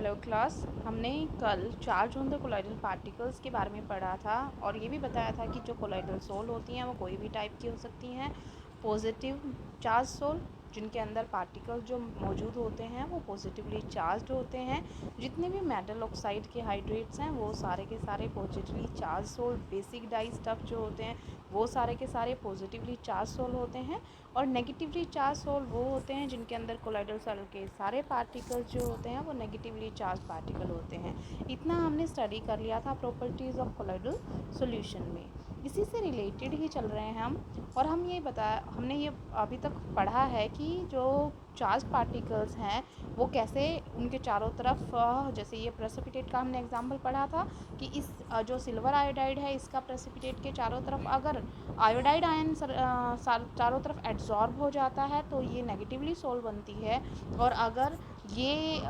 Hello class. हमने कल charge on the colloidal particles के बारे में पढ़ा था और ये भी बताया था कि जो कोलॉइडल सोल होती हैं वो कोई भी टाइप की हो सकती हैं। पॉजिटिव चार्ज सोल, जिनके अंदर पार्टिकल्स जो मौजूद होते हैं वो पॉजिटिवली चार्ज्ड होते हैं। जितने भी मेटल ऑक्साइड के हाइड्रेट्स हैं वो सारे के सारे positively charge sol. Basic dye stuff जो होते हैं वो सारे के सारे पॉजिटिवली चार्ज सोल होते हैं। और नेगेटिवली चार्ज सोल वो होते हैं जिनके अंदर कोलॉइडल सेल के सारे पार्टिकल्स जो होते हैं वो नेगेटिवली चार्ज पार्टिकल होते हैं। इतना हमने स्टडी कर लिया था प्रॉपर्टीज़ ऑफ कोलॉइडल सॉल्यूशन में। इसी से रिलेटेड ही चल रहे हैं हम। और हमने ये अभी तक पढ़ा है कि जो चार्ज पार्टिकल्स हैं वो कैसे उनके चारों तरफ, जैसे ये प्रेसिपिटेट का हमने एग्जाम्पल पढ़ा था कि इस जो सिल्वर आयोडाइड है इसका प्रेसिपिटेट के चारों तरफ अगर आयोडाइड आयन चारों तरफ एड्जॉर्ब हो जाता है तो ये नेगेटिवली सोल बनती है। और अगर ये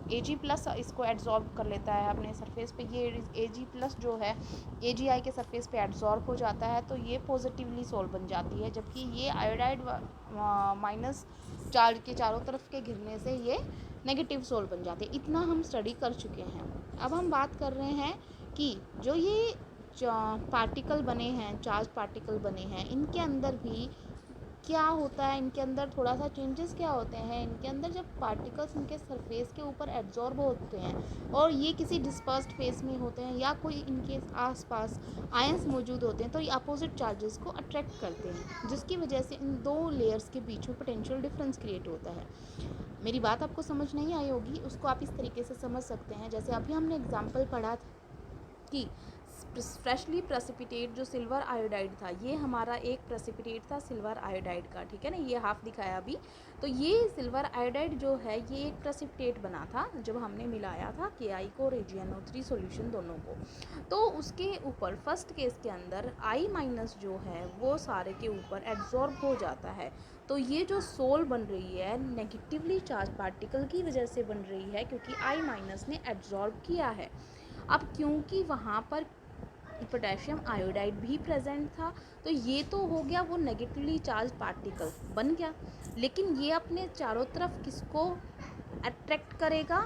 Ag+ इसको एड्जॉर्ब कर लेता है अपने सरफेस पे, ये Ag+ जो है AgI के सरफेस पे एड्जॉर्ब हो जाता है तो ये पॉजिटिवली सोल बन जाती है। जबकि ये आयोडाइड माइनस चार्ज के चारों तरफ के घिरने से ये नेगेटिव सोल बन जाती है। इतना हम स्टडी कर चुके हैं। अब हम बात कर रहे हैं कि जो ये पार्टिकल बने हैं, चार्ज पार्टिकल बने हैं, इनके अंदर भी क्या होता है, इनके अंदर थोड़ा सा चेंजेस क्या होते हैं। इनके अंदर जब पार्टिकल्स इनके सरफेस के ऊपर एब्जॉर्ब होते हैं और ये किसी डिस्पर्स्ड फेस में होते हैं या कोई इनके आसपास आयंस मौजूद होते हैं तो ये अपोजिट चार्जेस को अट्रैक्ट करते हैं, जिसकी वजह से इन दो लेयर्स के बीच में पोटेंशियल डिफरेंस क्रिएट होता है। मेरी बात आपको समझ नहीं आई होगी, उसको आप इस तरीके से समझ सकते हैं। जैसे अभी हमने एग्जाम्पल पढ़ा कि फ्रेशली प्रेसिपिटेट जो सिल्वर आयोडाइड था, ये हमारा एक प्रेसिपिटेट था सिल्वर आयोडाइड का, ठीक है ना, ये हाफ दिखाया अभी। तो ये सिल्वर आयोडाइड जो है ये एक प्रेसिपिटेट बना था जब हमने मिलाया था KI को और AgNO3 सॉल्यूशन दोनों को। तो उसके ऊपर फर्स्ट केस के अंदर I- जो है वो सारे के ऊपर एब्जॉर्ब हो जाता है। तो ये जो सोल बन रही है नेगेटिवली चार्ज पार्टिकल की वजह से बन रही है, क्योंकि I- ने एब्जॉर्ब किया है। अब क्योंकि वहाँ पर पोटेशियम आयोडाइड भी प्रेजेंट था तो ये तो हो गया, वो नेगेटिवली चार्ज पार्टिकल बन गया। लेकिन ये अपने चारों तरफ किसको अट्रैक्ट करेगा?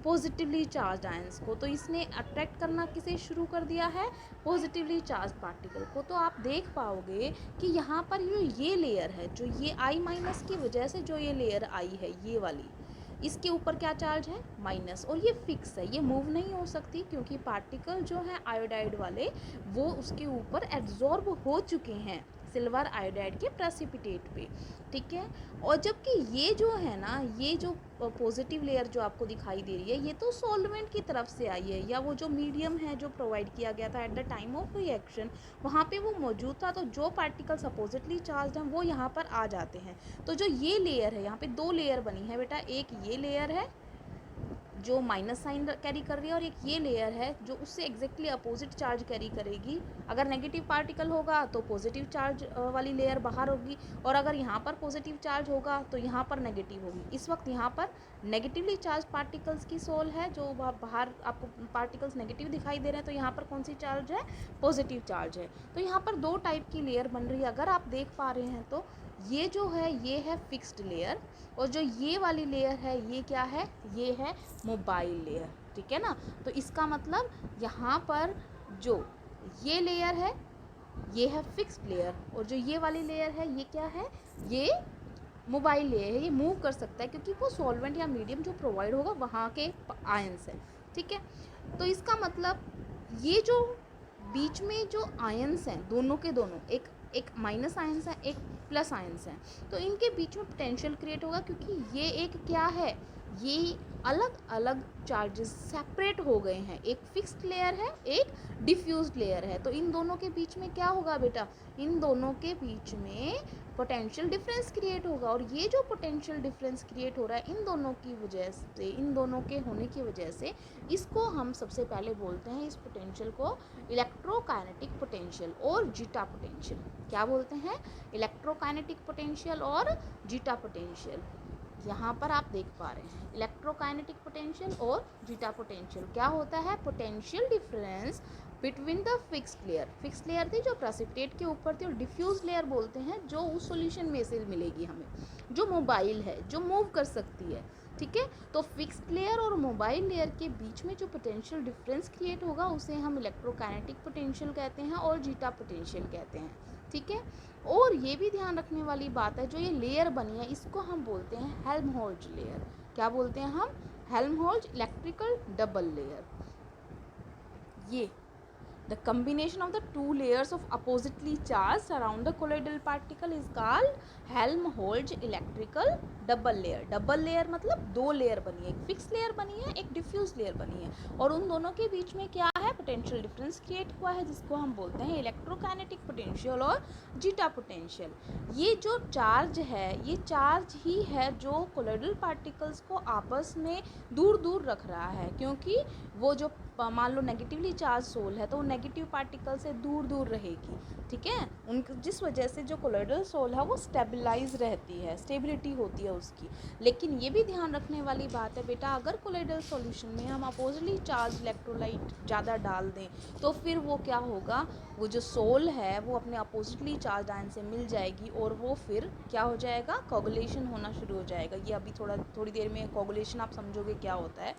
पॉजिटिवली चार्ज आयंस को। तो इसने अट्रैक्ट करना किसे शुरू कर दिया है? पॉजिटिवली चार्ज पार्टिकल को। तो आप देख पाओगे कि यहाँ पर ये लेयर है, जो ये I- की वजह से जो ये लेयर आई है ये वाली, इसके ऊपर क्या चार्ज है? माइनस। और ये फिक्स है, ये मूव नहीं हो सकती क्योंकि पार्टिकल जो है आयोडाइड वाले वो उसके ऊपर एब्जॉर्ब हो चुके हैं सिल्वर आयोडाइड के प्रेसिपिटेट पे, ठीक है। और जबकि ये जो है ना, ये जो पॉजिटिव लेयर जो आपको दिखाई दे रही है ये तो सॉल्वेंट की तरफ से आई है, या वो जो मीडियम है जो प्रोवाइड किया गया था at the time of reaction, वहाँ पे वो मौजूद था। तो जो पार्टिकल सपोजिटली चार्ज हैं वो यहाँ पर आ जाते हैं। तो जो ये लेयर है, यहाँ पे दो लेयर बनी है बेटा, एक ये लेयर है जो माइनस साइन कैरी कर रही है और एक ये लेयर है जो उससे एग्जैक्टली अपोजिट चार्ज कैरी करेगी। अगर नेगेटिव पार्टिकल होगा तो पॉजिटिव चार्ज वाली लेयर बाहर होगी, और अगर यहाँ पर पॉजिटिव चार्ज होगा तो यहाँ पर नेगेटिव होगी। इस वक्त यहाँ पर नेगेटिवली चार्ज पार्टिकल्स की सोल है, जो बाहर आपको पार्टिकल्स नेगेटिव दिखाई दे रहे हैं, तो यहाँ पर कौन सी चार्ज है? पॉजिटिव चार्ज है। तो यहाँ पर दो टाइप की लेयर बन रही है, अगर आप देख पा रहे हैं तो ये जो है ये है फिक्स्ड लेयर, और जो ये वाली लेयर है ये क्या है? ये है मोबाइल लेयर, ठीक है ना। तो इसका मतलब यहाँ पर जो ये लेयर है ये है फिक्स्ड लेयर, और जो ये वाली लेयर है ये क्या है? ये मोबाइल लेयर है। ये मूव कर सकता है क्योंकि वो सॉल्वेंट या मीडियम जो प्रोवाइड होगा वहाँ के आयंस है, ठीक है। तो इसका मतलब ये जो बीच में जो आयंस हैं दोनों के दोनों, एक माइनस आयंस है एक प्लस आयंस है, तो इनके बीच में पोटेंशियल क्रिएट होगा क्योंकि ये एक क्या है? ये अलग अलग चार्जेस सेपरेट हो गए हैं। एक फिक्स्ड लेयर है, एक डिफ्यूज्ड लेयर है। तो इन दोनों के बीच में क्या होगा बेटा? इन दोनों के बीच में पोटेंशियल डिफरेंस क्रिएट होगा। और ये जो पोटेंशियल डिफरेंस क्रिएट हो रहा है इन दोनों की वजह से, इन दोनों के होने की वजह से, इसको हम सबसे पहले बोलते हैं, इस पोटेंशियल को इलेक्ट्रोकाइनेटिक पोटेंशियल और जीटा पोटेंशियल। क्या बोलते हैं? इलेक्ट्रोकाइनेटिक पोटेंशियल और जीटा पोटेंशियल। यहाँ पर आप देख पा रहे हैं इलेक्ट्रोकाइनेटिक पोटेंशियल और जीटा पोटेंशियल क्या होता है? Potential difference between the fixed layer. Fixed layer थी जो प्रेसिपिटेट के ऊपर थी, और डिफ्यूज लेयर बोलते हैं जो उस सॉल्यूशन में से मिलेगी हमें, जो मोबाइल है, जो मूव कर सकती है। ठीक है। तो फिक्स्ड लेयर और मोबाइल लेयर के बीच में जो पोटेंशियल डिफरेंस क्रिएट होगा उसे हम इलेक्ट्रोकाइनेटिक पोटेंशियल कहते हैं और जीटा पोटेंशियल कहते हैं, ठीक है। और ये भी ध्यान रखने वाली बात है, जो ये लेयर बनी है इसको हम बोलते हैं हेल्महोल्ट्ज लेयर। क्या बोलते हैं हम? Helmholtz electrical double layer. ये the combination of the two layers of oppositely charged around the colloidal particle is called Helmholtz electrical double layer। Double layer मतलब दो लेयर बनी है, एक फिक्स लेयर बनी है, एक डिफ्यूज लेयर बनी है, और उन दोनों के बीच में क्या है? पोटेंशियल डिफरेंस क्रिएट हुआ है, जिसको हम बोलते हैं इलेक्ट्रोकाइनेटिक पोटेंशियल और जीटा पोटेंशियल। ये जो चार्ज है, ये चार्ज ही है जो कोलोइडल पार्टिकल्स को आपस में दूर दूर रख रहा है, क्योंकि वो जो मान लो नेगेटिवली चार्ज सोल है तो वो नेगेटिव पार्टिकल से दूर दूर रहेगी, ठीक है। उन जिस वजह से जो कोलोइडल सोल है वो स्टेबलाइज रहती है, स्टेबिलिटी होती है उसकी। लेकिन ये भी ध्यान रखने वाली बात है बेटा, अगर कोलोइडल सॉल्यूशन में हम अपोजिटली चार्ज इलेक्ट्रोलाइट ज़्यादा डाल दें तो फिर वो क्या होगा? वो जो सोल है वो अपने अपोजिटली चार्ज आयन से मिल जाएगी और वो फिर क्या हो जाएगा? कोगुलेशन होना शुरू हो जाएगा। ये अभी थोड़ी देर में कोगुलेशन आप समझोगे क्या होता है।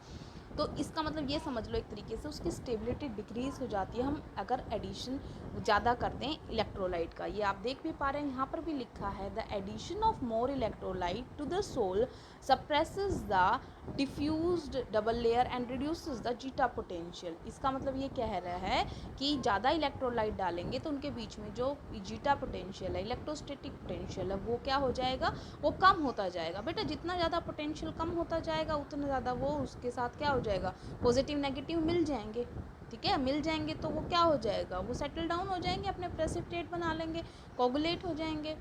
तो इसका मतलब ये समझ लो एक तरीके से उसकी स्टेबिलिटी डिक्रीज़ हो जाती है हम अगर एडिशन ज़्यादा करते हैं इलेक्ट्रोलाइट का। ये आप देख भी पा रहे हैं, यहाँ पर भी लिखा है the addition of more electrolyte to the sol suppresses the diffused double layer and reduces the zeta potential. इसका मतलब ये कह रहा है कि ज़्यादा इलेक्ट्रोलाइट डालेंगे तो उनके बीच में जो जीटा पोटेंशियल है, इलेक्ट्रोस्टैटिक पोटेंशियल है, वो क्या हो जाएगा? वो कम होता जाएगा। बेटा जितना ज़्यादा पोटेंशियल कम होता जाएगा उतना ज़्यादा वो उसके साथ क्या हो जाएगा? पॉजिटिव नेगेटिव मिल जाएंगे, ठीक है। मिल जाएंगे तो वो क्या हो जाएगा? वो सेटल डाउन हो जाएंगे, अपने प्रेसिपिटेट बना लेंगे, कोगुलेट हो जाएंगे।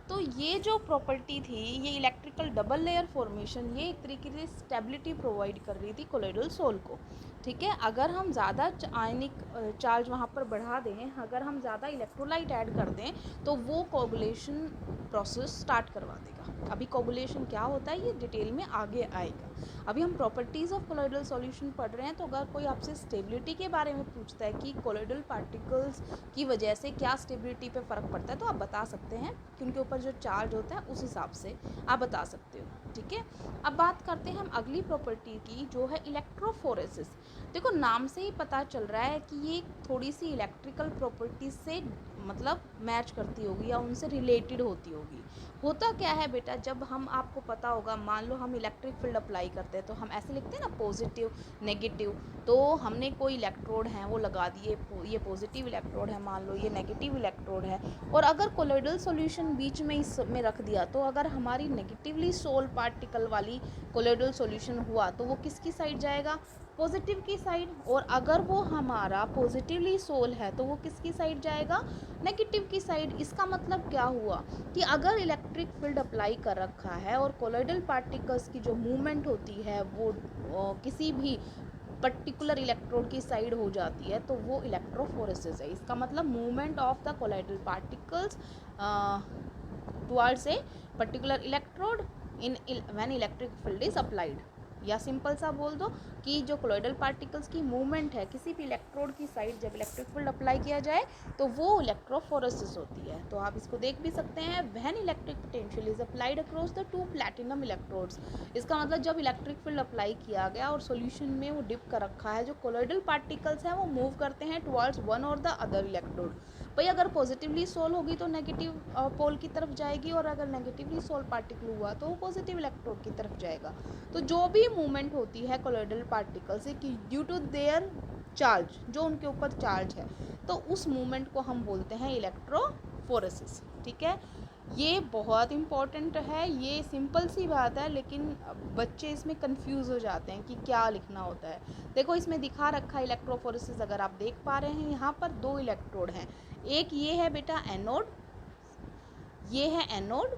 तो ये जो प्रॉपर्टी थी, ये इलेक्ट्रिकल डबल लेयर फॉर्मेशन, ये एक तरीके से स्टेबिलिटी प्रोवाइड कर रही थी कोलोइडल सोल को, ठीक है। अगर हम ज़्यादा आयनिक चार्ज वहाँ पर बढ़ा दें, अगर हम ज़्यादा इलेक्ट्रोलाइट ऐड कर दें तो वो कोगुलेशन प्रोसेस स्टार्ट करवा देगा। अभी कोगुलेशन क्या होता है ये डिटेल में आगे आएगा। अभी हम प्रॉपर्टीज़ ऑफ कोलोइडल सॉल्यूशन पढ़ रहे हैं, तो अगर कोई आपसे स्टेबिलिटी के बारे में पूछता है कि कोलोइडल पार्टिकल्स की वजह से क्या स्टेबिलिटी पे फ़र्क पड़ता है, तो आप बता सकते हैं कि उनके ऊपर जो चार्ज होता है उस हिसाब से आप बता सकते हो, ठीक है। अब बात करते हैं हम अगली प्रॉपर्टी की, जो है इलेक्ट्रोफोरेसिस। देखो नाम से ही पता चल रहा है कि ये थोड़ी सी इलेक्ट्रिकल प्रॉपर्टी से मतलब मैच करती होगी या उनसे रिलेटेड होती होगी। होता क्या है बेटा, जब हम, आपको पता होगा, मान लो हम इलेक्ट्रिक फील्ड अप्लाई करते हैं तो हम ऐसे लिखते हैं ना, पॉजिटिव नेगेटिव। तो हमने कोई इलेक्ट्रोड हैं वो लगा दिए, ये पॉजिटिव इलेक्ट्रोड है, मान लो ये नेगेटिव इलेक्ट्रोड है, और अगर कोलोइडल सॉल्यूशन बीच में इसमें रख दिया तो अगर हमारी नेगेटिवली सोल पार्टिकल वाली कोलोइडल सॉल्यूशन हुआ तो वो किसकी साइड जाएगा? पॉजिटिव की साइड। और अगर वो हमारा पॉजिटिवली सोल है तो वो किसकी साइड जाएगा? नेगेटिव की साइड। इसका मतलब क्या हुआ कि अगर इलेक्ट्रिक फील्ड अप्लाई कर रखा है और कोलोइडल पार्टिकल्स की जो मूवमेंट होती है वो किसी भी पर्टिकुलर इलेक्ट्रोड की साइड हो जाती है तो वो इलेक्ट्रोफोरेसिस है। इसका मतलब movement of the colloidal particles towards a particular electrode in when electric field is applied. या सिंपल सा बोल दो कि जो कोलोइडल पार्टिकल्स की मूवमेंट है किसी भी इलेक्ट्रोड की साइड जब इलेक्ट्रिक फील्ड अप्लाई किया जाए तो वो इलेक्ट्रोफोरेसिस होती है। तो आप इसको देख भी सकते हैं, when electric potential is applied across the two platinum electrodes. इसका मतलब जब इलेक्ट्रिक फील्ड अप्लाई किया गया और सॉल्यूशन में वो डिप कर रखा है, जो कोलोइडल पार्टिकल्स हैं वो मूव करते हैं टुवर्ड्स वन और द अदर इलेक्ट्रोड। भाई अगर पॉजिटिवली सोल होगी तो नेगेटिव पोल की तरफ जाएगी, और अगर नेगेटिवली सोल पार्टिकल हुआ तो वो पॉजिटिव इलेक्ट्रोड की तरफ जाएगा। तो जो भी मूवमेंट होती है कोलोइडल पार्टिकल से कि ड्यू टू देयर चार्ज, जो उनके ऊपर चार्ज है, तो उस मूवमेंट को हम बोलते हैं इलेक्ट्रोफोरेसिस, ठीक है। ये बहुत इम्पॉर्टेंट है, ये सिंपल सी बात है लेकिन बच्चे इसमें कंफ्यूज हो जाते हैं कि क्या लिखना होता है। देखो इसमें दिखा रखा है इलेक्ट्रोफोरेसिस, अगर आप देख पा रहे हैं यहाँ पर दो इलेक्ट्रोड हैं, एक ये है बेटा एनोड, ये है एनोड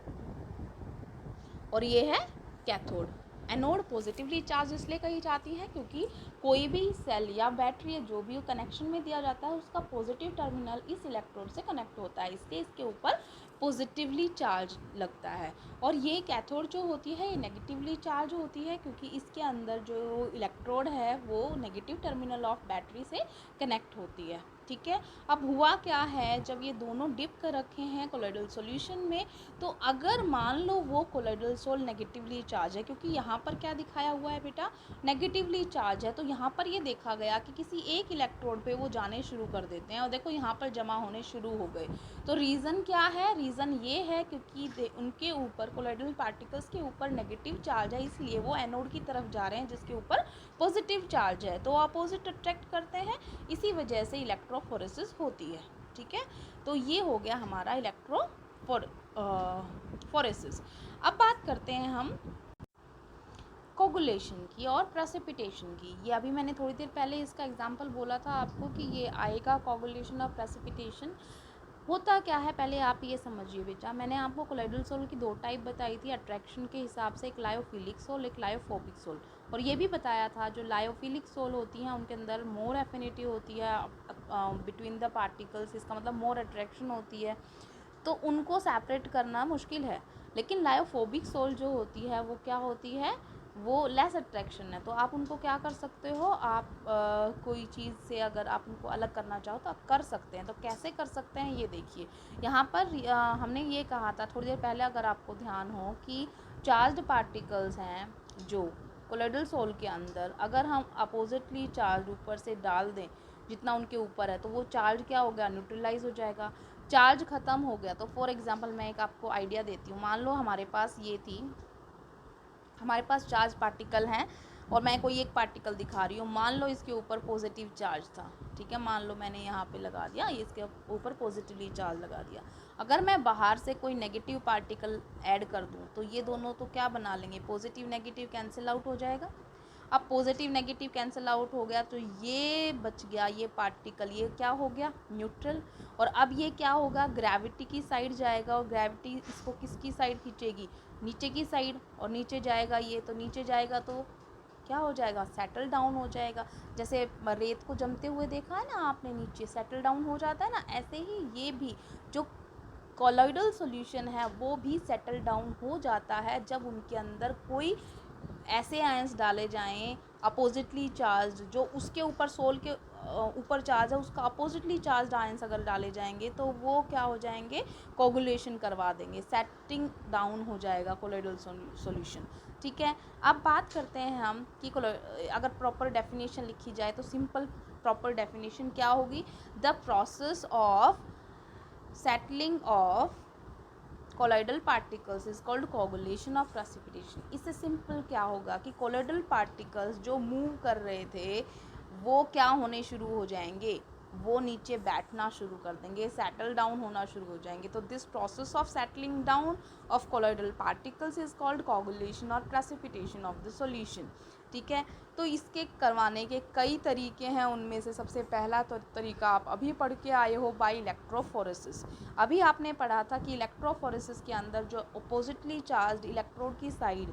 और ये है कैथोड। एनोड पॉजिटिवली चार्ज इसलिए कही जाती है क्योंकि कोई भी सेल या बैटरी या जो भी कनेक्शन में दिया जाता है उसका पॉजिटिव टर्मिनल इस इलेक्ट्रोड से कनेक्ट होता है, इसलिए इसके ऊपर पॉजिटिवली चार्ज लगता है। और ये कैथोड जो होती है ये नेगेटिवली चार्ज होती है क्योंकि इसके अंदर जो इलेक्ट्रोड है वो नेगेटिव टर्मिनल ऑफ बैटरी से कनेक्ट होती है, ठीक है। अब हुआ क्या है, जब ये दोनों डिप कर रखे हैं कोलोइडल सॉल्यूशन में, तो अगर मान लो वो कोलोइडल सोल नेगेटिवली चार्ज है, क्योंकि यहाँ पर क्या दिखाया हुआ है बेटा, नेगेटिवली चार्ज है, तो यहाँ पर ये देखा गया कि किसी एक इलेक्ट्रोड पे वो जाने शुरू कर देते हैं और देखो यहाँ पर जमा होने शुरू हो गए। तो रीज़न क्या है, रीज़न ये है क्योंकि उनके ऊपर कोलोइडल पार्टिकल्स के ऊपर नेगेटिव चार्ज है, इसलिए वो एनोड की तरफ जा रहे हैं जिसके ऊपर पॉजिटिव चार्ज है, तो अपोजिट अट्रैक्ट करते हैं, इसी वजह से इलेक्ट्रोफोरेसिस होती है। ठीक है, तो ये हो गया हमारा इलेक्ट्रोफोरेसिस। अब बात करते हैं हम कोगुलेशन की और प्रेसिपिटेशन की। ये अभी मैंने थोड़ी देर पहले इसका एग्जांपल बोला था आपको कि ये आएगा कोगुलेशन और प्रेसिपिटेशन। होता क्या है, पहले आप ये समझिए बेटा, मैंने आपको कोलोइडल सोल की दो टाइप बताई थी अट्रैक्शन के हिसाब से, एक लायोफिलिक सोल, एक लायोफोबिक सोल। और ये भी बताया था जो लायोफिलिक सोल होती हैं उनके अंदर मोर एफिनिटी होती है बिटवीन द पार्टिकल्स, इसका मतलब मोर अट्रैक्शन होती है, तो उनको सेपरेट करना मुश्किल है। लेकिन लायोफोबिक सोल जो होती है वो क्या होती है, वो लेस अट्रैक्शन है, तो आप उनको क्या कर सकते हो, आप कोई चीज़ से अगर आप उनको अलग करना चाहो तो आप कर सकते हैं। तो कैसे कर सकते हैं ये देखिए, यहाँ पर हमने ये कहा था थोड़ी देर पहले, अगर आपको ध्यान हो, कि चार्ज्ड पार्टिकल्स हैं जो कोलोइडल सोल के अंदर, अगर हम अपोजिटली चार्ज ऊपर से डाल दें जितना उनके ऊपर है, तो वो चार्ज क्या हो गया, न्यूट्रलाइज हो जाएगा। चार्ज ख़त्म हो गया तो फॉर एग्जांपल मैं एक आपको आइडिया देती हूँ, मान लो हमारे पास ये थी, हमारे पास चार्ज पार्टिकल हैं और मैं कोई एक पार्टिकल दिखा रही हूँ, मान लो इसके ऊपर पॉजिटिव चार्ज था, ठीक है, मान लो मैंने यहाँ पे लगा दिया, इसके ऊपर पॉजिटिवली चार्ज लगा दिया। अगर मैं बाहर से कोई नेगेटिव पार्टिकल ऐड कर दूँ तो ये दोनों तो क्या बना लेंगे, पॉजिटिव नेगेटिव कैंसिल आउट हो जाएगा। अब पॉजिटिव नेगेटिव कैंसिल आउट हो गया तो ये बच गया, ये पार्टिकल ये क्या हो गया, न्यूट्रल। और अब ये क्या होगा, ग्रेविटी की साइड जाएगा और ग्रेविटी इसको किसकी साइड खींचेगी, नीचे की साइड, और नीचे जाएगा ये, तो नीचे जाएगा तो क्या हो जाएगा, सेटल डाउन हो जाएगा। जैसे रेत को जमते हुए देखा है ना आपने, नीचे सेटल डाउन हो जाता है ना, ऐसे ही ये भी जो कोलोइडल सॉल्यूशन है वो भी सेटल डाउन हो जाता है जब उनके अंदर कोई ऐसे आयंस डाले जाएं अपोजिटली चार्ज, जो उसके ऊपर सोल के ऊपर चार्ज है उसका अपोजिटली चार्ज आयंस अगर डाले जाएंगे तो वो क्या हो जाएंगे, कोगुलेशन करवा देंगे, सेटिंग डाउन हो जाएगा कोलोइडल सॉल्यूशन। ठीक है, अब बात करते हैं हम कि अगर प्रॉपर डेफिनेशन लिखी जाए तो सिंपल प्रॉपर डेफिनेशन क्या होगी, the process of settling of colloidal particles is called coagulation of precipitation. इससे सिंपल क्या होगा कि कोलोइडल पार्टिकल्स जो मूव कर रहे थे वो क्या होने शुरू हो जाएंगे, वो नीचे बैठना शुरू कर देंगे, सेटल डाउन होना शुरू हो जाएंगे। तो this process of settling down of colloidal particles is called coagulation और प्रेसिपिटेशन ऑफ द सॉल्यूशन। ठीक है, तो इसके करवाने के कई तरीके हैं, उनमें से सबसे पहला तो तरीका आप अभी पढ़ के आए हो, बाय इलेक्ट्रोफोरेसिस। अभी आपने पढ़ा था कि इलेक्ट्रोफोरेसिस के अंदर जो अपोजिटली चार्ज इलेक्ट्रोड की साइड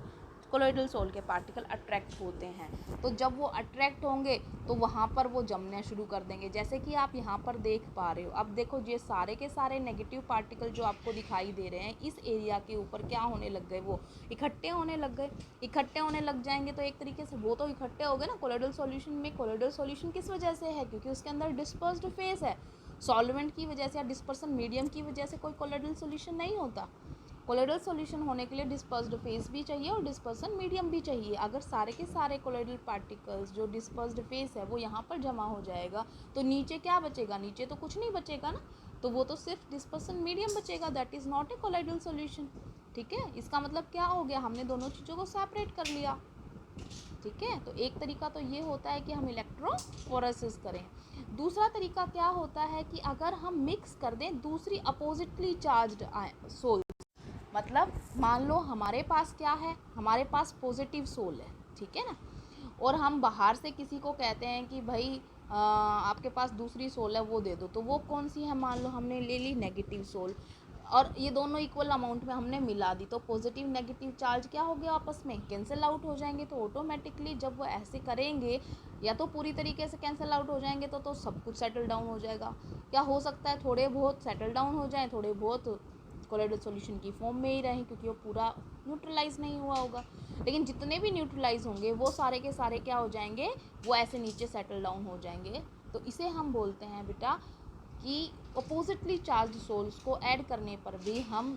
कोलोइडल सोल के पार्टिकल अट्रैक्ट होते हैं, तो जब वो अट्रैक्ट होंगे तो वहाँ पर वो जमने शुरू कर देंगे, जैसे कि आप यहाँ पर देख पा रहे हो। अब देखो ये सारे के सारे नेगेटिव पार्टिकल जो आपको दिखाई दे रहे हैं इस एरिया के ऊपर क्या होने लग गए, वो इकट्ठे होने लग गए। इकट्ठे होने लग जाएंगे तो एक तरीके से वो तो इकट्ठे हो गए ना कोलोइडल सॉल्यूशन में। कोलोइडल सॉल्यूशन किस वजह से है, क्योंकि उसके अंदर डिस्पर्स्ड फेस है, सॉल्वेंट की वजह से या डिस्पर्सन मीडियम की वजह से कोई कोलोइडल सॉल्यूशन नहीं होता। कोलोइडल सॉल्यूशन होने के लिए डिस्पर्स्ड फेस भी चाहिए और डिस्पर्सन मीडियम भी चाहिए। अगर सारे के सारे कोलोइडल पार्टिकल्स जो डिस्पर्स्ड फेस है वो यहाँ पर जमा हो जाएगा तो नीचे क्या बचेगा, नीचे तो कुछ नहीं बचेगा ना, तो वो तो सिर्फ डिस्पर्सन मीडियम बचेगा, that is not a colloidal solution. ठीक है, इसका मतलब क्या हो गया, हमने दोनों चीज़ों को सेपरेट कर लिया। ठीक है, तो एक तरीका तो ये होता है कि हम इलेक्ट्रोफोरेसिस करें। दूसरा तरीका क्या होता है कि अगर हम मिक्स कर दें दूसरी अपोजिटली चार्ज्ड सोल, मतलब मान लो हमारे पास क्या है, हमारे पास पॉजिटिव सोल है, ठीक है ना, और हम बाहर से किसी को कहते हैं कि भाई आपके पास दूसरी सोल है वो दे दो, तो वो कौन सी है, मान लो हमने ले ली नेगेटिव सोल और ये दोनों इक्वल अमाउंट में हमने मिला दी, तो पॉजिटिव नेगेटिव चार्ज क्या हो गया, आपस में कैंसिल आउट हो जाएंगे। तो ऑटोमेटिकली जब वो ऐसे करेंगे या तो पूरी तरीके से कैंसिल आउट हो जाएंगे तो सब कुछ सेटल डाउन हो जाएगा। क्या हो सकता है, थोड़े बहुत सेटल डाउन हो जाएं, थोड़े बहुत कोलोइडल सॉल्यूशन की फॉर्म में ही रहें क्योंकि वो पूरा न्यूट्रलाइज नहीं हुआ होगा। लेकिन जितने भी न्यूट्रलाइज होंगे वो सारे के सारे क्या हो जाएंगे, वो ऐसे नीचे सेटल डाउन हो जाएंगे तो इसे हम बोलते हैं बेटा कि अपोजिटली चार्ज सोल्स को ऐड करने पर भी हम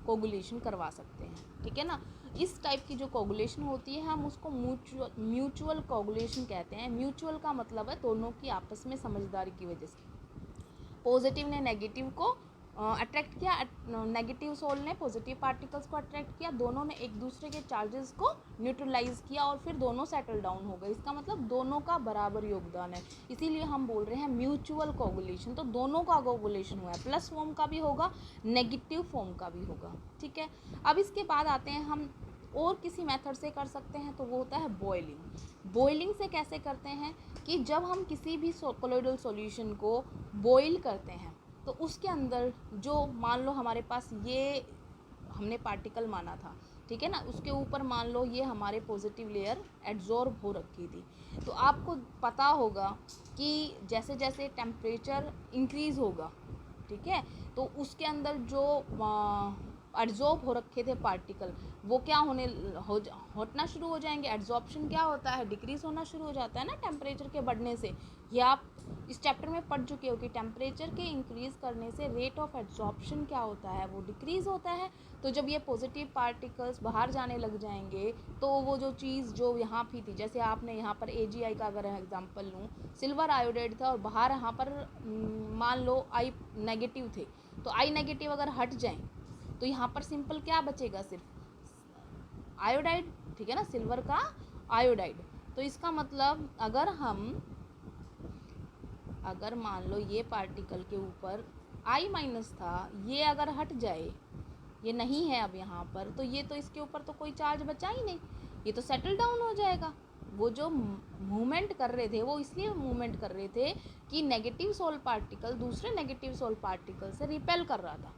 कोगुलेशन करवा सकते हैं, ठीक है ना। इस टाइप की जो कोगुलेशन होती है हम उसको म्यूचुअल कोगुलेशन कहते हैं। म्यूचुअल का मतलब है दोनों की आपस में समझदारी की वजह से। पॉजिटिव ने नेगेटिव को अट्रैक्ट किया, नेगेटिव सोल ने पॉजिटिव पार्टिकल्स को अट्रैक्ट किया, दोनों ने एक दूसरे के चार्जेस को न्यूट्रलाइज किया और फिर दोनों सेटल डाउन हो गए। इसका मतलब दोनों का बराबर योगदान है, इसीलिए हम बोल रहे हैं म्यूचुअल कोगुलेशन। तो दोनों का कोगुलेशन हुआ है, प्लस फॉर्म का भी होगा, नेगेटिव फॉर्म का भी होगा, ठीक है। अब इसके बाद आते हैं हम और किसी मेथड से कर सकते हैं, तो वो होता है बॉइलिंग। बॉइलिंग से कैसे करते हैं कि जब हम किसी भी कोलोइडल सॉल्यूशन को बॉइल करते हैं तो उसके अंदर जो मान लो हमारे पास ये हमने पार्टिकल माना था, ठीक है ना, उसके ऊपर मान लो ये हमारे पॉजिटिव लेयर एड्जॉर्ब हो रखी थी। तो आपको पता होगा कि जैसे जैसे टेम्परेचर इंक्रीज़ होगा, ठीक है, तो उसके अंदर जो एड्जॉर्ब हो रखे थे पार्टिकल वो क्या हटना शुरू हो जाएंगे। एड्जॉर्प्शन क्या होता है, डिक्रीज़ होना शुरू हो जाता है ना टेम्परेचर के बढ़ने से। ये आप इस चैप्टर में पढ़ चुके हो कि टेम्परेचर के इंक्रीज़ करने से रेट ऑफ एड्जॉर्प्शन क्या होता है, वो डिक्रीज़ होता है। तो जब ये पॉजिटिव पार्टिकल्स बाहर जाने लग जाएंगे तो वो जो चीज़ जो यहाँ भी थी, जैसे आपने यहाँ पर AgI का अगर एग्जांपल लूँ, सिल्वर आयोडाइड था और बाहर यहाँ पर मान लो I नेगेटिव थे, तो I नेगेटिव अगर हट जाएं तो यहाँ पर सिंपल क्या बचेगा, सिर्फ आयोडाइड, ठीक है ना, सिल्वर का आयोडाइड। तो इसका मतलब अगर मान लो ये पार्टिकल के ऊपर I- था, ये अगर हट जाए, ये नहीं है अब यहाँ पर, तो ये तो इसके ऊपर तो कोई चार्ज बचा ही नहीं, ये तो सेटल डाउन हो जाएगा। वो जो मूवमेंट कर रहे थे वो इसलिए मूवमेंट कर रहे थे कि नेगेटिव सोल पार्टिकल दूसरे नेगेटिव सोल पार्टिकल से रिपेल कर रहा था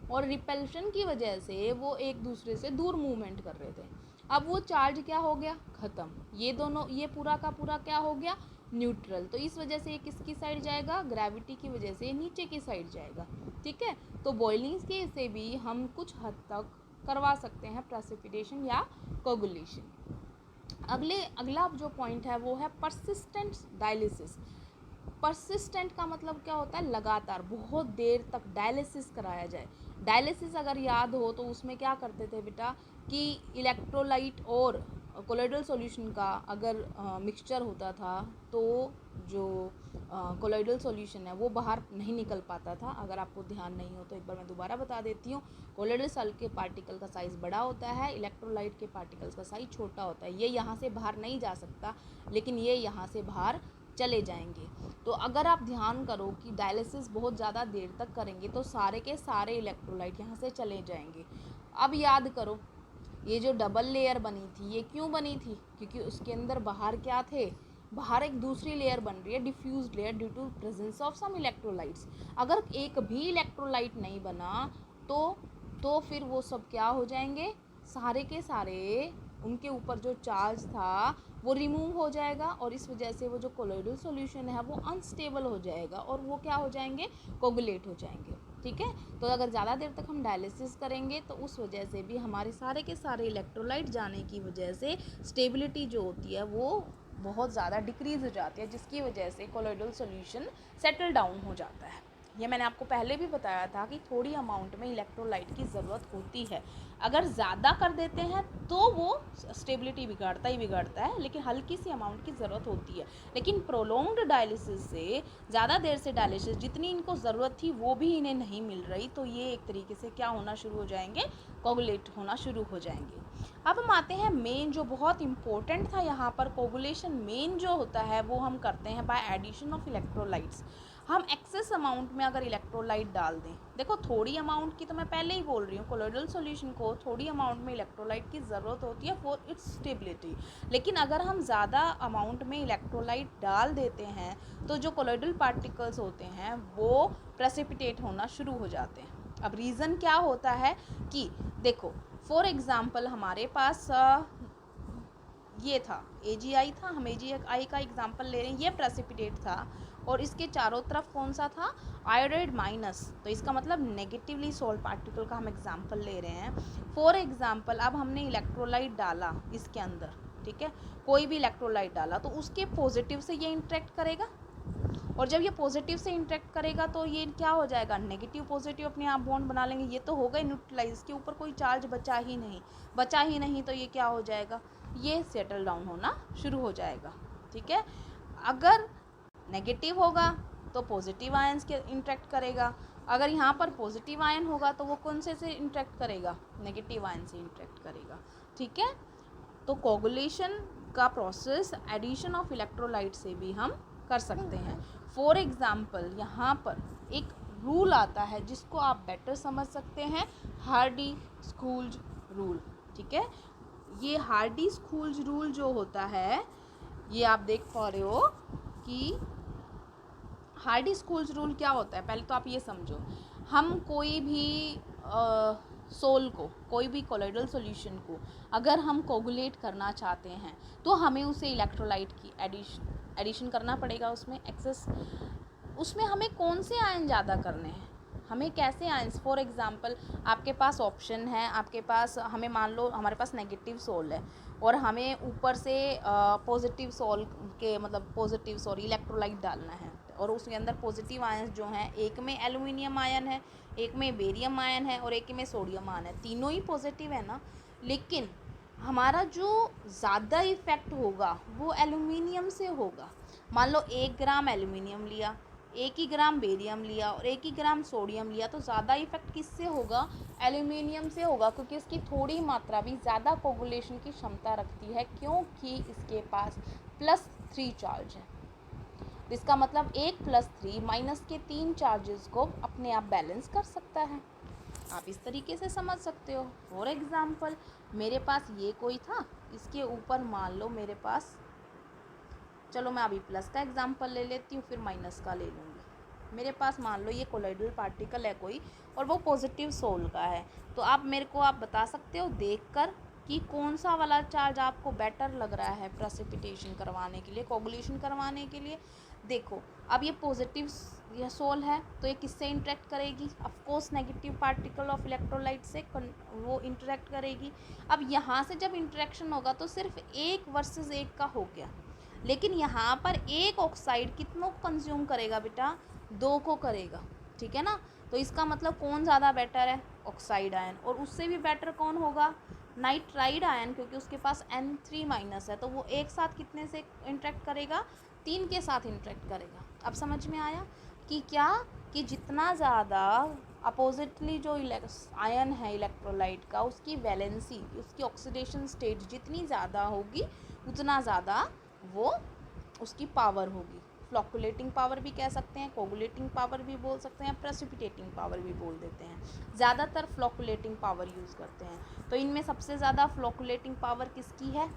और रिपेल्शन की वजह से वो एक दूसरे से दूर मूवमेंट कर रहे थे। अब वो चार्ज क्या हो गया, ख़त्म। ये दोनों, ये पूरा का पूरा क्या हो गया, न्यूट्रल। तो इस वजह से ये किसकी साइड जाएगा, ग्रेविटी की वजह से नीचे की साइड जाएगा, ठीक है। तो बॉइलिंग के से भी हम कुछ हद तक करवा सकते हैं प्रेसिपिटेशन या कोगुलेशन। अगला जो पॉइंट है वो है परसिस्टेंट डायलिसिस। परसिस्टेंट का मतलब क्या होता है, लगातार बहुत देर तक डायलिसिस कराया जाए। डायलिसिस अगर याद हो तो उसमें क्या करते थे बेटा कि इलेक्ट्रोलाइट और कोलोइडल सॉल्यूशन का अगर मिक्सचर होता था तो जो कोलोइडल सॉल्यूशन है वो बाहर नहीं निकल पाता था। अगर आपको ध्यान नहीं हो तो एक बार मैं दोबारा बता देती हूँ। कोलोइडल सेल के पार्टिकल का साइज़ बड़ा होता है, इलेक्ट्रोलाइट के पार्टिकल्स का साइज़ छोटा होता है। ये यहाँ से बाहर नहीं जा सकता, लेकिन ये यहाँ से बाहर चले जाएंगे। तो अगर आप ध्यान करो कि डायलिसिस बहुत ज़्यादा देर तक करेंगे तो सारे के सारे इलेक्ट्रोलाइट यहाँ से चले जाएंगे। अब याद करो, ये जो डबल लेयर बनी थी ये क्यों बनी थी, क्योंकि उसके अंदर बाहर क्या थे, बाहर एक दूसरी लेयर बन रही है, diffuse layer, due to presence of some electrolytes. अगर एक भी इलेक्ट्रोलाइट नहीं बना तो फिर वो सब क्या हो जाएंगे, सारे के सारे उनके ऊपर जो चार्ज था वो रिमूव हो जाएगा और इस वजह से वो जो कोलोइडल सॉल्यूशन है वो अनस्टेबल हो जाएगा और वो क्या हो जाएंगे, कोगुलेट हो जाएंगे, ठीक है। तो अगर ज़्यादा देर तक हम डायलिसिस करेंगे तो उस वजह से भी हमारे सारे के सारे इलेक्ट्रोलाइट जाने की वजह से स्टेबिलिटी जो होती है वो बहुत ज़्यादा डिक्रीज़ हो जाती है, जिसकी वजह से कोलोइडल सॉल्यूशन सेटल डाउन हो जाता है। ये मैंने आपको पहले भी बताया था कि थोड़ी अमाउंट में इलेक्ट्रोलाइट की ज़रूरत होती है। अगर ज़्यादा कर देते हैं तो वो स्टेबिलिटी बिगाड़ता ही बिगाड़ता है, लेकिन हल्की सी अमाउंट की ज़रूरत होती है। लेकिन प्रोलॉन्ग्ड डायलिसिस से, ज़्यादा देर से डायलिसिस, जितनी इनको ज़रूरत थी वो भी इन्हें नहीं मिल रही, तो ये एक तरीके से क्या होना शुरू हो जाएंगे, कोगुलेट होना शुरू हो जाएंगे। अब हम आते हैं मेन, जो बहुत इंपॉर्टेंट था यहाँ पर, कोगुलेशन मेन जो होता है वो हम करते हैं बाय एडिशन ऑफ इलेक्ट्रोलाइट्स। हम एक्सेस अमाउंट में अगर इलेक्ट्रोलाइट डाल दें, देखो थोड़ी अमाउंट की तो मैं पहले ही बोल रही हूँ, कोलोइडल सॉल्यूशन को थोड़ी अमाउंट में इलेक्ट्रोलाइट की ज़रूरत होती है फॉर इट्स स्टेबिलिटी। लेकिन अगर हम ज़्यादा अमाउंट में इलेक्ट्रोलाइट डाल देते हैं तो जो कोलोइडल पार्टिकल्स होते हैं वो प्रेसिपिटेट होना शुरू हो जाते हैं। अब रीज़न क्या होता है कि देखो, फॉर एग्ज़ाम्पल हमारे पास ये था AgI था, हम AgI का एग्जाम्पल ले रहे हैं, ये प्रेसिपिटेट था और इसके चारों तरफ कौन सा था, आयोडाइड माइनस, तो इसका मतलब नेगेटिवली सोल्ड पार्टिकल का हम एग्जाम्पल ले रहे हैं। फॉर एग्जाम्पल अब हमने इलेक्ट्रोलाइट डाला इसके अंदर, ठीक है, कोई भी इलेक्ट्रोलाइट डाला तो उसके पॉजिटिव से ये इंटरेक्ट करेगा, और जब ये पॉजिटिव से इंटरेक्ट करेगा तो ये क्या हो जाएगा, नेगेटिव पॉजिटिव अपने आप बॉन्ड बना लेंगे, ये तो हो गए न्यूट्रलाइज, इसके ऊपर कोई चार्ज बचा ही नहीं, तो ये क्या हो जाएगा, ये सेटल डाउन होना शुरू हो जाएगा। ठीक है, अगर नेगेटिव होगा तो पॉजिटिव आयंस के इंटरेक्ट करेगा, अगर यहाँ पर पॉजिटिव आयन होगा तो वो कौन से इंटरेक्ट करेगा, नेगेटिव आयन से इंटरेक्ट करेगा। ठीक है, तो कोगुलेशन का प्रोसेस एडिशन ऑफ इलेक्ट्रोलाइट से भी हम कर सकते हैं। फॉर एग्जाम्पल यहाँ पर एक रूल आता है जिसको आप बेटर समझ सकते हैं, हार्डी-स्कूल्ज रूल। ठीक है, ये हार्डी-स्कूल्ज रूल जो होता है, ये आप देख पा रहे हो कि हार्डी-स्कूल्ज रूल क्या होता है। पहले तो आप ये समझो, हम कोई भी सोल को, कोई भी कोलोइडल सॉल्यूशन को अगर हम कोगुलेट करना चाहते हैं तो हमें उसे इलेक्ट्रोलाइट की एडिशन करना पड़ेगा, उसमें एक्सेस, उसमें हमें कौन से आयन ज़्यादा करने हैं, हमें कैसे आयंस। फॉर एग्जांपल आपके पास ऑप्शन है, आपके पास, हमें मान लो हमारे पास नेगेटिव सोल है और हमें ऊपर से पॉजिटिव सोल के, मतलब पॉजिटिव सॉरी इलेक्ट्रोलाइट डालना है, और उसके अंदर पॉजिटिव आयंस जो हैं, एक में एल्यूमिनियम आयन है, एक में बेरियम आयन है और एक में सोडियम आयन है, तीनों ही पॉजिटिव है ना। लेकिन हमारा जो ज़्यादा इफ़ेक्ट होगा वो एल्यूमिनियम से होगा। मान लो 1 ग्राम एल्यूमिनियम लिया, 1 ही ग्राम बेरियम लिया और 1 ही ग्राम सोडियम लिया, तो ज़्यादा इफेक्ट किससे होगा, एल्यूमिनियम से होगा, क्योंकि इसकी थोड़ी मात्रा भी ज़्यादा कोगुलेशन की क्षमता रखती है, क्योंकि इसके पास +3 चार्ज है। इसका मतलब 1 + 3 माइनस के 3 चार्जेस को अपने आप बैलेंस कर सकता है। आप इस तरीके से समझ सकते हो। फॉर एग्जाम्पल मेरे पास ये कोई था, इसके ऊपर मान लो मेरे पास, चलो मैं अभी प्लस का एग्जाम्पल ले लेती हूँ, फिर माइनस का ले लूँगी। मेरे पास मान लो ये कोलोइडल पार्टिकल है कोई, और वो पॉजिटिव सोल का है, तो आप मेरे को आप बता सकते हो देखकर कि कौन सा वाला चार्ज आपको बेटर लग रहा है प्रेसिपिटेशन करवाने के लिए, कोगुलेशन करवाने के लिए। देखो, अब ये पॉजिटिव यह सोल है तो ये किससे इंटरेक्ट करेगी, of course negative particle of electrolyte से वो इंटरेक्ट करेगी। अब यहाँ से जब इंटरेक्शन होगा तो सिर्फ 1 वर्सेस 1 का हो गया, लेकिन यहाँ पर एक ऑक्साइड कितनों को कंज्यूम करेगा बेटा, 2 को करेगा। ठीक है ना, तो इसका मतलब कौन ज़्यादा बेटर है, ऑक्साइड आयन, और उससे भी बेटर कौन होगा, नाइट्राइड आयन, क्योंकि उसके पास N3- है, तो वो एक साथ कितने से इंटरेक्ट करेगा, 3 के साथ इंटरेक्ट करेगा। अब समझ में आया कि क्या, कि जितना ज़्यादा अपोजिटली जो आयन है इलेक्ट्रोलाइट का, उसकी वैलेंसी, उसकी ऑक्सीडेशन स्टेट जितनी ज़्यादा होगी उतना ज़्यादा वो उसकी पावर होगी। फ्लोकुलेटिंग पावर भी कह सकते हैं, कोगुलेटिंग पावर भी बोल सकते हैं, प्रेसिपिटेटिंग पावर भी बोल देते हैं। ज़्यादातर फ्लोकुलेटिंग पावर यूज़ करते हैं। तो इनमें सबसे ज़्यादा फ्लोकुलेटिंग पावर किसकी है।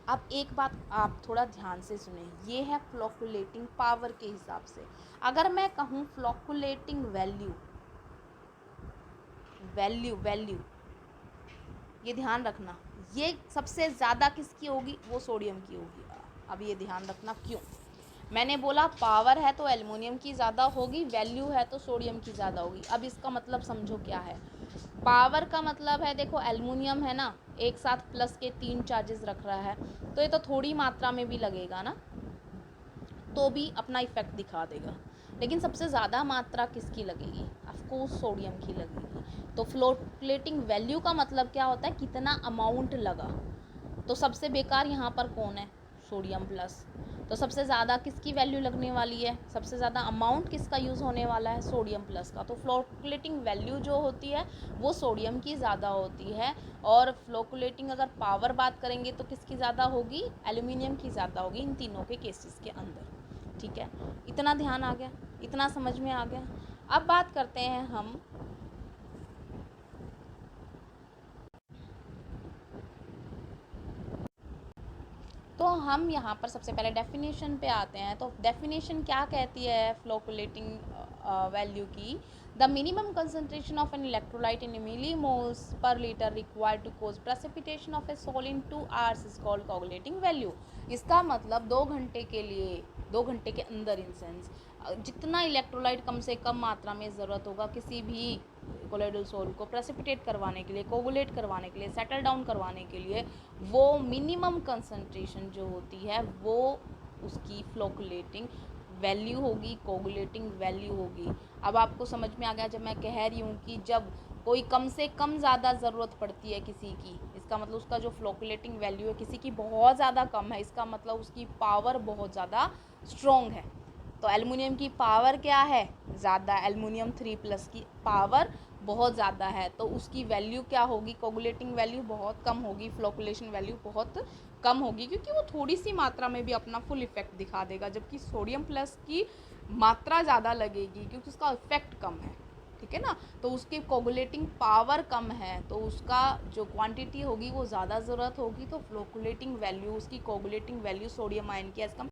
अब एक बात आप थोड़ा ध्यान से सुने, ये है फ्लोकुलेटिंग पावर के हिसाब से। अगर मैं कहूँ फ्लोकुलेटिंग वैल्यू, वैल्यू ये ध्यान रखना, ये सबसे ज़्यादा किसकी होगी, वो सोडियम की होगी। अब ये ध्यान रखना क्यों, मैंने बोला पावर है तो एल्युमिनियम की ज़्यादा होगी, वैल्यू है तो सोडियम की ज़्यादा होगी। अब इसका मतलब समझो क्या है। पावर का मतलब है, देखो एल्युमिनियम है ना, एक साथ प्लस के 3 चार्जेस रख रहा है, तो ये तो थोड़ी मात्रा में भी लगेगा ना, तो भी अपना इफेक्ट दिखा देगा। लेकिन सबसे ज़्यादा मात्रा किसकी लगेगी, ऑफकोर्स सोडियम की लगेगी। तो फ्लोकुलेटिंग वैल्यू का मतलब क्या होता है, कितना अमाउंट लगा। तो सबसे बेकार यहाँ पर कौन है, सोडियम प्लस। तो सबसे ज़्यादा किसकी वैल्यू लगने वाली है, सबसे ज़्यादा अमाउंट किसका यूज़ होने वाला है, सोडियम प्लस का। तो फ्लोकुलेटिंग वैल्यू जो होती है वो सोडियम की ज़्यादा होती है, और फ्लोकुलेटिंग अगर पावर बात करेंगे तो किसकी ज़्यादा होगी, एल्युमिनियम की ज़्यादा होगी, इन तीनों के केसेस के अंदर। ठीक है, इतना ध्यान आ गया, इतना समझ में आ गया। अब बात करते हैं हम तो हम यहाँ पर सबसे पहले डेफिनेशन पे आते हैं। तो डेफिनेशन क्या कहती है फ्लोकुलेटिंग वैल्यू की, the minimum concentration of an electrolyte in millimoles per litre required to cause precipitation of a sol in 2 hours is called coagulating value. इसका मतलब 2 घंटे के लिए, 2 घंटे के अंदर इन सेंस जितना इलेक्ट्रोलाइट कम से कम मात्रा में ज़रूरत होगा किसी भी कोलोइडल सोल को प्रेसिपिटेट करवाने के लिए, कोगुलेट करवाने के लिए, सेटल डाउन करवाने के लिए, वो मिनिमम कंसंट्रेशन जो होती है वो उसकी फ्लोकुलेटिंग वैल्यू होगी, कोगुलेटिंग वैल्यू होगी। अब आपको समझ में आ गया जब मैं कह रही हूँ कि जब कोई कम से कम ज़्यादा ज़रूरत पड़ती है किसी की, इसका मतलब उसका जो फ्लोकुलेटिंग वैल्यू है किसी की बहुत ज़्यादा कम है, इसका मतलब उसकी पावर बहुत ज़्यादा स्ट्रॉन्ग है। तो एल्युमिनियम की पावर क्या है, ज़्यादा, एल्युमिनियम 3+ की पावर बहुत ज़्यादा है, तो उसकी वैल्यू क्या होगी, कोगुलेटिंग वैल्यू बहुत कम होगी, फ्लोकुलेशन वैल्यू बहुत कम होगी, क्योंकि वो थोड़ी सी मात्रा में भी अपना फुल इफेक्ट दिखा देगा, जबकि सोडियम प्लस की मात्रा ज़्यादा लगेगी क्योंकि उसका इफेक्ट कम है, ठीक है ना। तो उसकी कोगुलेटिंग पावर कम है, तो उसका जो क्वांटिटी होगी वो ज़्यादा ज़रूरत होगी, तो फ्लोकुलेटिंग वैल्यू, उसकी कोगुलेटिंग वैल्यू सोडियम आयन की एज कम